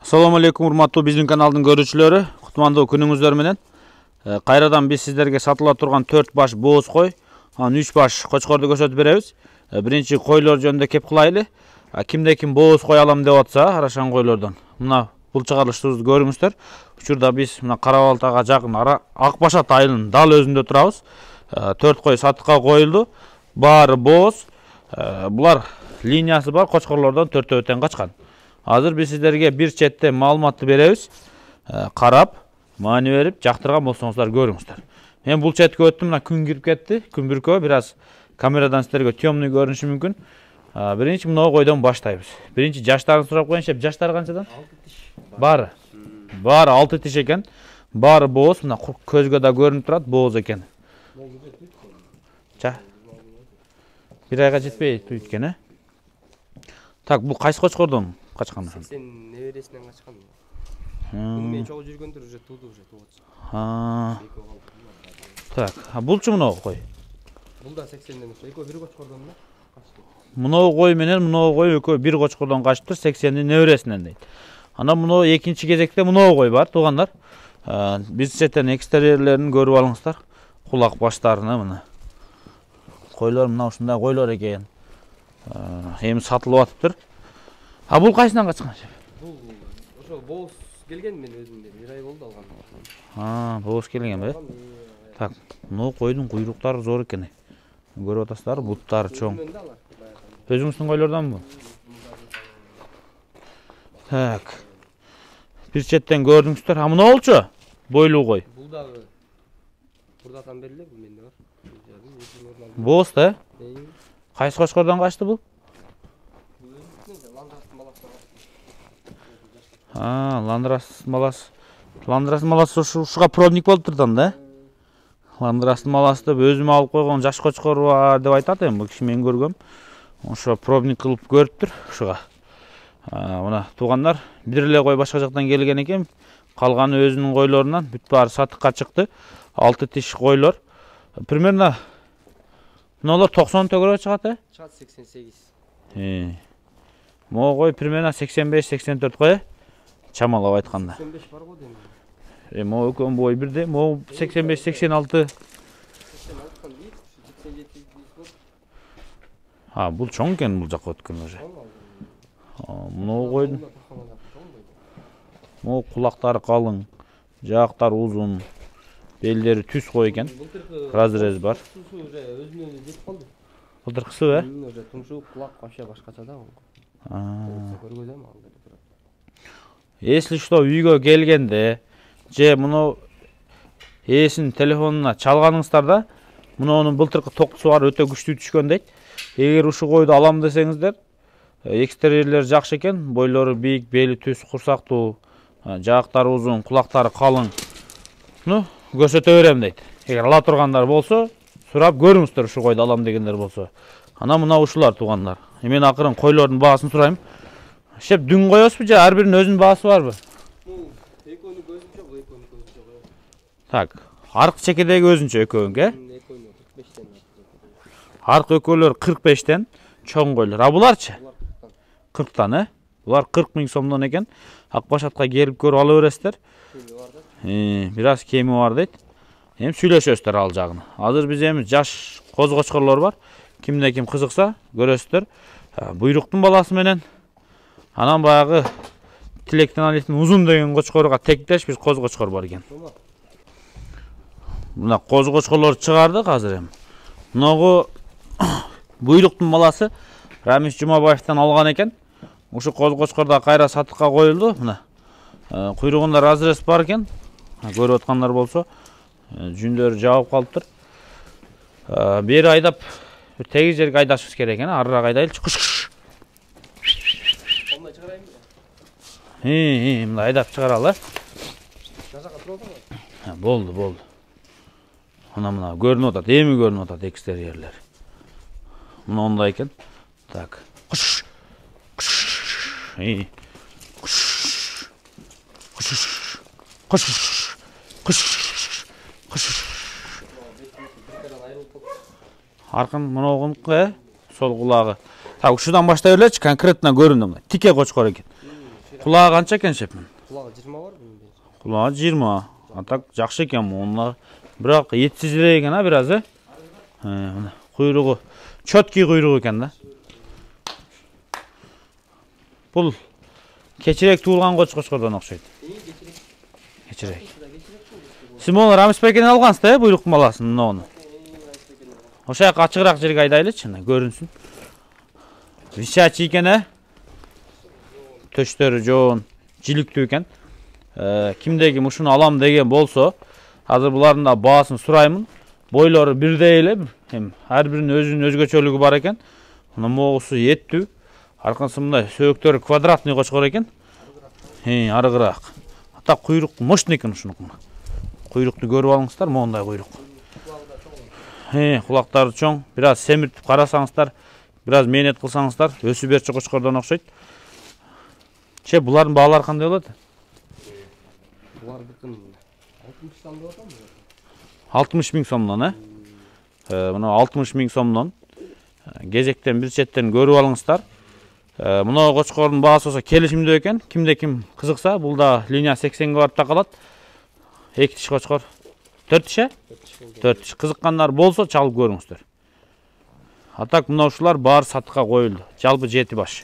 Assalamu alaikum, урматтуу биздин каналдын көрүүчүлөрү. Кутмандуу күнүңүздөр менен. Кайрадан биз сиздерге сатыла турган 4 баш бооз кой, 3 баш кочкорду көрсөтүп беребиз. Биринчи койлор жөнүндө кеп кылайлы. Кимде ким бооз кой алам деп атса, арашан койлордон. Мына бул чыгарылыштыбызды көрүңүздөр. Учурда биз мына Карабалтага жакын Ак Башат айылынын дал өзүндө турабыз. 4 кой сатыкка коюлду. Баары бооз. Булар линиясы бар кочкорлордон 4-төн качкан. Азыр биз сиздерге бир четте маалыматты беребиз. Карап, маани берип, жактырган болсоңуздар көрүңүздөр. Мен бул четке өттүм, мына күн кирип кетти. Күн бүркөө, бир аз камерадан сиздерге темный көрүнүшү мүмкүн. Биринчи мына койдон баштайбыз. Биринчи жаштарын сурап коеюн, шеп. Жаштары канчадан? 6 тиш. Баары 6 тиш экен. Баары бооз, мына көзгө да көрүнүп турат, бооз экен. Бир айга жетпей экен, Так, бул кайсы кочкордон качкан? 80 небересинен качкан. Мен чогуу жүргөндөр уже тууду, уже тугат. Так, булчу мынау кой? Бул да 80ден экөө бир кочкордон да качты. Мынау кой менен мынау кой экөө бир кочкордон качыптыр, 80дин небересинен дейт. Анан мынау экинчи кезекте мынау кой бар, туугандар. Биз сеттен экстерьерлерин көрүп алыңыздар. Кулак баштарына мына. Койлор мына ушундай койлор экен. Эми сатылып атыптыр. Бул кайсынан качкан? Бул ошо бооз келген мен өзүм бир ай болду алган. Бооз келген бе? Так, мына койдун куйруктары зор экен. Көрүп атасыздар, буттары чоң. Өзүңүздүн койлордонбу? Так. Бир четтен көрдүңүздөр. Мына болчу? Бойлуу кой. Бул дагы бурдатан бериле, бул менде бар. Бооз да? Кайсы кочкордон качты бул? Ландрастын маласы ушуга пробник болуптур да? Ландрастын маласы деп өзүм алып койгон жаш кочкор бар деп айтат эми, бул киши мен көргөм. Ошо пробник кылып көрүптүр ушуга. Мына туугандар, бир эле кой башка жактан келген экен. Калганы өзүнүн койлорунан бүт баары сатыкка чыкты. 6 тиш койлор. Примерно мыналар 90 төгөрө чыгат, Чыгат 88. Могу кой примерно 85-84 кой, чамалап айтканда. 85 бар го дейм. Могу экөөнүн бою бирдей, могу 85-86. Бул чоң экен, бул жакка өткөн уже. Могу койдун. Могу кулактары калың, жаактары узун, белдери түз кой экен. Разрез бар. Өзүнө жетип калды. Былтыркысы Уже тумшук, кулак вообще башкача да. Көргөзөм алды. Если что үйгө келгенде же муну ээсинин телефонуна чалганыңыздар да, мунун былтыркы токусу бар, өтө күчтүү түшкөн дейт. Эгер ушу койду алам десеңиздер, экстерьерлер жакшы экен, бойлору бийик, бели түз, курсактуу, жаактары узун, кулактары калың. Көрсөтө берем дейт. Эгер ала тургандар болсо, сурап көрүңүздөр ушу койду алам дегендер болсо. Мына ушулар туугандар. Мен акырын койлордун баасын сурайм. Шеп дүң коесузбу же ар биринин өзүнүн баасы барбы? Экөөнүн көзүнчө, бул экөөнүн көзүнчө коём. Так, аркы чекедеги өзүнчө экөөнүн, Экөөнүн 45тен. Аркы экөөлөр 45тен, чоң койлор. Буларчы? 40тан, Булар 40 000 сомдон экен. Ак Башатка келип көрүп ала бересиздер. Бир аз кеми бар дейт. Эми сүйлөшөсүздөр ал жагын. Азыр биз эми жаш коз кочкорлор бар. Кимде ким кызыкса көрөсүздөр. Буйруктун баласы менен анан баягы Тилектин Алиевдин узун деген кочкорго тектеш бир коз кочкор бар экен. Мына коз кочкорлор чыгардык азыр эми. Мынагу буйруктун баласы Рамис Жумабаевден алган экен. Ушу коз кочкор да кайра сатыкка коюлду. Мына куйругунда разрез бар экен. Көрүп аткандар болсо, жүндөрү жабып калыптыр. Бери айдап теги жерге айдашыбыз керек экен, арыраак айдайлычы. Ондай чыгарайын бе? Мына айдап чыгаралы. Жакка турабы? Болду. Мына көрүнүп атат, эми көрүнүп атат экстерьерлер. Мына ондай экен. Так. Аркын мынаугунку, сол кулагы. Так, ушудан баштай элечи, конкретно көрүндү. Тике кочкор экен. Кулағы қанша екен шепмін? Кулағы 20 бар бұның. Кулағы 20. Атак жақсы екен мұнлар. Бірақ етсізірек екен, біраз, құйрығы, чөткей құйрығы екен да. Бұл кечірек туылған қошқордан оқшайды. Кечірек. Сіз мұны Рамис Байкеден алғансыз, бұйрықтың баласын, оны. Ошақ açығырақ жерге айдайлы, көрінсін. Висячий екен, төштері жоғын, жилікті екен. Кімдегі мұшыны алам деген болса, қазір бұлардың да бағасын сұраймын. Бойлары бірдейлі, әрбірінің өзінің өзгөчөлігі бар екен. Мұны моғысы етту. Арқансы мұндай сөйіктері квадратный қошқор екен. Арығырақ. Ата құйрық мощный екен ұшынық. Құйрықты көріп алыңыздар, мұндай құйрық. Құлақтары чоң, біраз семіртіп қарасаңыздар, біраз менет қылсаңыздар, өсі берші қошқордан оқшайды. Бұлардың бағалары қандай болады? Бұлар бүтін 60 сомдан болады ма? 60 000 сомдан, Мұны 60 000 сомдан. Кезектен бір шеттен көріп алыңыздар. Мұны қошқордың бағасы olsa келісімді екен. Кімде кім қызықса, бұл да линия 80-ге барып тақалады. 2 тіш қошқор. 4 тіш? 4 тіш. Қызыққандар болса, чалып көріңіздер. Атак мұнаушылар бар сатыға қойылды. Жалпы 7 баш.